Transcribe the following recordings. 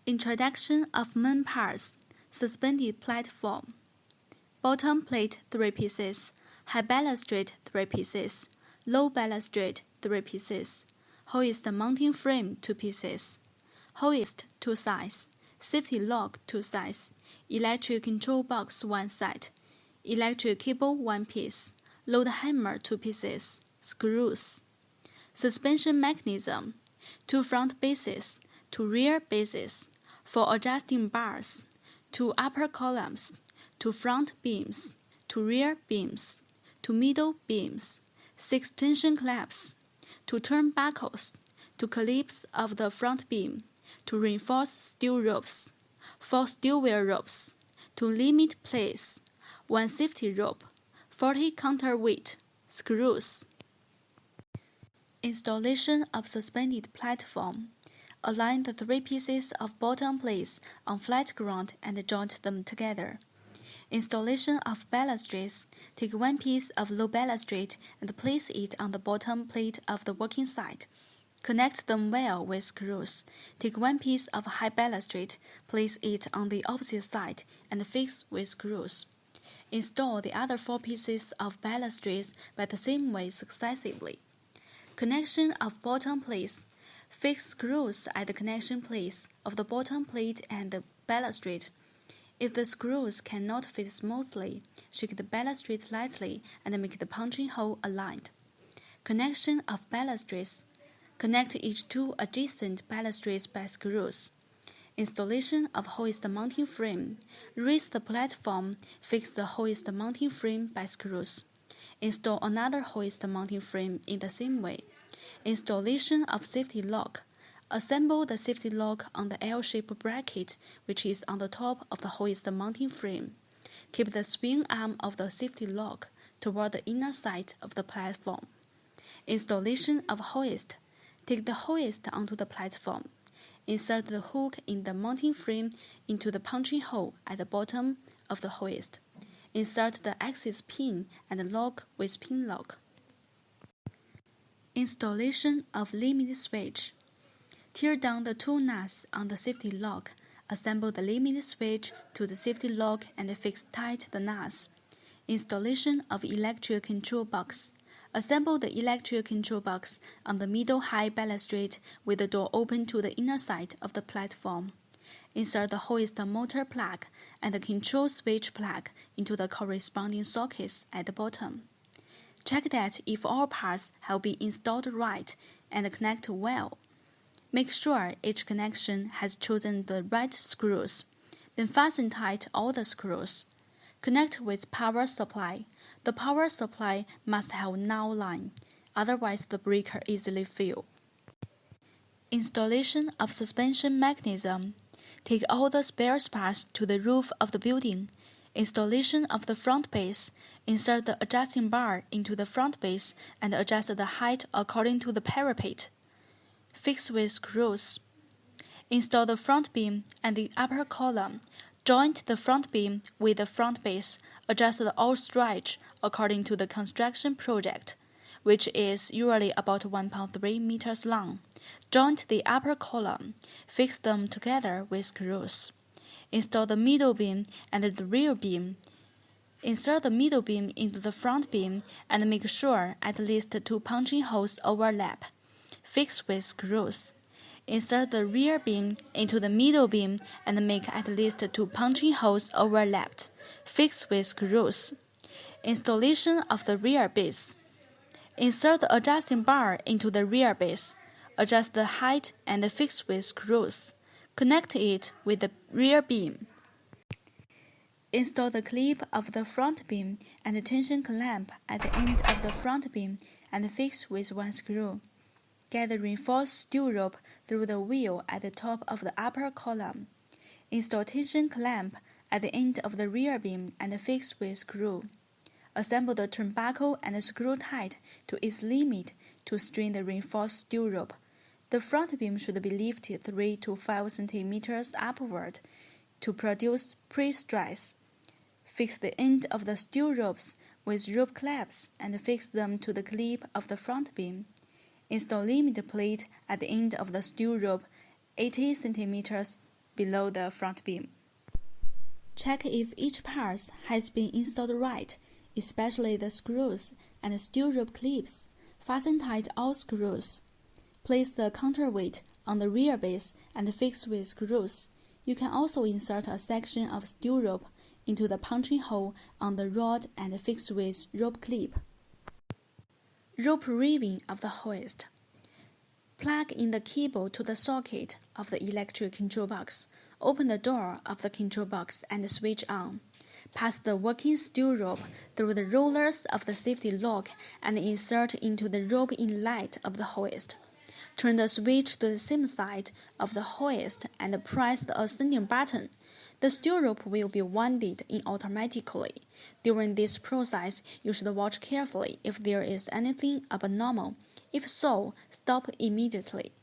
Introduction of main parts. Suspended platform. Bottom plate 3 pieces. High balustrade 3 pieces. Low balustrade 3 pieces. Hoist mounting frame 2 pieces. Hoist 2 sides. Safety lock 2 sides. Electric control box 1 side. Electric cable 1 piece. Load hammer 2 pieces. Screws. Suspension mechanism. 2 front bases. 2 rear bases. 4 adjusting bars. 2 upper columns. 2 front beams. 2 rear beams. 2 middle beams. 6 tension clamps. 2 turnbuckles. 2 clips of the front beam. 2 reinforced steel ropes. 4 steel wheel ropes. 2 limit plates. 1 safety rope. 40 counterweight. Screws. Installation of suspended platform. Align the 3 pieces of bottom plates on flat ground and joint them together. Installation of balustrades. Take 1 piece of low balustrade and place it on the bottom plate of the working side. Connect them well with screws. Take 1 piece of high balustrade, place it on the opposite side, and fix with screws. Install the other 4 pieces of balustrades by the same way successively. Connection of bottom plates. Fix screws at the connection plates of the bottom plate and the balustrade. If the screws cannot fit smoothly, shake the balustrade lightly and make the punching hole aligned. Connection of balustrades. Connect each 2 adjacent balustrades by screws. Installation of hoist mounting frame. Raise the platform, fix the hoist mounting frame by screws. Install another hoist mounting frame in the same way. Installation of safety lock. Assemble the safety lock on the L-shaped bracket, which is on the top of the hoist mounting frame. Keep the swing arm of the safety lock toward the inner side of the platform. Installation of hoist. Take the hoist onto the platform. Insert the hook in the mounting frame into the punching hole at the bottom of the hoist. Insert the axis pin and lock with pin lock. Installation of limit switch. Tear down the 2 nuts on the safety lock. Assemble the limit switch to the safety lock and fix tight the nuts. Installation of electric control box. Assemble the electric control box on the middle high balustrade with the door open to the inner side of the platform. Insert the hoist motor plug and the control switch plug into the corresponding sockets at the bottom. Check that if all parts have been installed right and connect well. Make sure each connection has chosen the right screws. Then fasten tight all the screws. Connect with power supply. The power supply must have null line, otherwise the breaker easily fail. Installation of suspension mechanism. Take all the spare parts to the roof of the building. Installation of the front base. Insert the adjusting bar into the front base and adjust the height according to the parapet. Fix with screws. Install the front beam and the upper column. Joint the front beam with the front base. Adjust the all stretch according to the construction project, which is usually about 1.3 meters long. Joint the upper column. Fix them together with screws. Install the middle beam and the rear beam. Insert the middle beam into the front beam and make sure at least 2 punching holes overlap. Fix with screws. Insert the rear beam into the middle beam and make at least 2 punching holes overlapped. Fix with screws. Installation of the rear base. Insert the adjusting bar into the rear base. Adjust the height and fix with screws. Connect it with the rear beam. Install the clip of the front beam and the tension clamp at the end of the front beam and fix with 1 screw. Get the reinforced steel rope through the wheel at the top of the upper column. Install tension clamp at the end of the rear beam and fix with screw. Assemble the turnbuckle and screw tight to its limit to strain the reinforced steel rope. The front beam should be lifted 3 to 5 centimeters upward to produce pre-stress. Fix the end of the steel ropes with rope clamps and fix them to the clip of the front beam. Install limit plate at the end of the steel rope 80 centimeters below the front beam. Check if each part has been installed right, especially the screws and steel rope clips. Fasten tight all screws. Place the counterweight on the rear base and fix with screws. You can also insert a section of steel rope into the punching hole on the rod and fix with rope clip. Rope reeving of the hoist. Plug in the cable to the socket of the electric control box. Open the door of the control box and switch on. Pass the working steel rope through the rollers of the safety lock and insert into the rope inlet of the hoist. Turn the switch to the same side of the hoist and press the ascending button. The steel rope will be wound in automatically. During this process, you should watch carefully if there is anything abnormal. If so, stop immediately.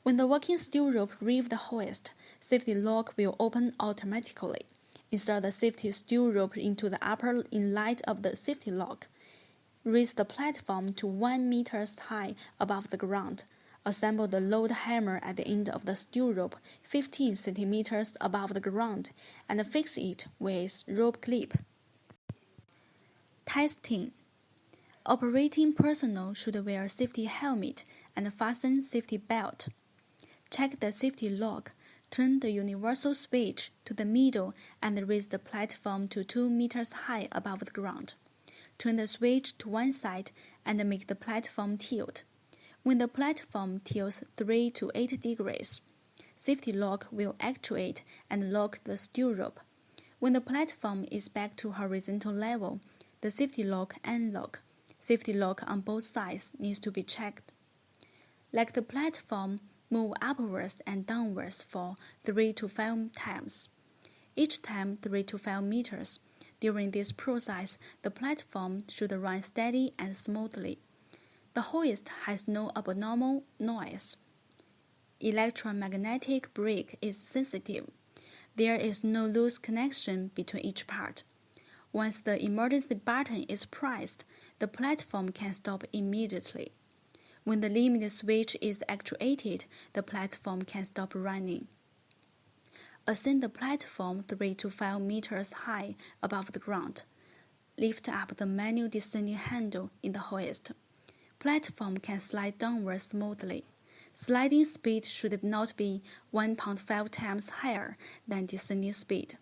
When the working steel rope reaves the hoist, safety lock will open automatically. Insert the safety steel rope into the upper inlet of the safety lock. Raise the platform to 1 meter high above the ground. Assemble the load hammer at the end of the steel rope 15 centimeters above the ground and fix it with rope clip. Testing. Operating personnel should wear a safety helmet and fasten safety belt. Check the safety lock. Turn the universal switch to the middle and raise the platform to 2 meters high above the ground. Turn the switch to one side and make the platform tilt. When the platform tilts 3 to 8 degrees, safety lock will actuate and lock the steel rope. When the platform is back to horizontal level, the safety lock unlock. Safety lock on both sides needs to be checked. Let the platform move upwards and downwards for 3 to 5 times, each time 3 to 5 meters. During this process, the platform should run steady and smoothly. The hoist has no abnormal noise. Electromagnetic brake is sensitive. There is no loose connection between each part. Once the emergency button is pressed, the platform can stop immediately. When the limit switch is actuated, the platform can stop running. Ascend the platform 3 to 5 meters high above the ground. Lift up the manual descending handle in the hoist. Platform can slide downward smoothly. Sliding speed should not be 1.5 times higher than descending speed.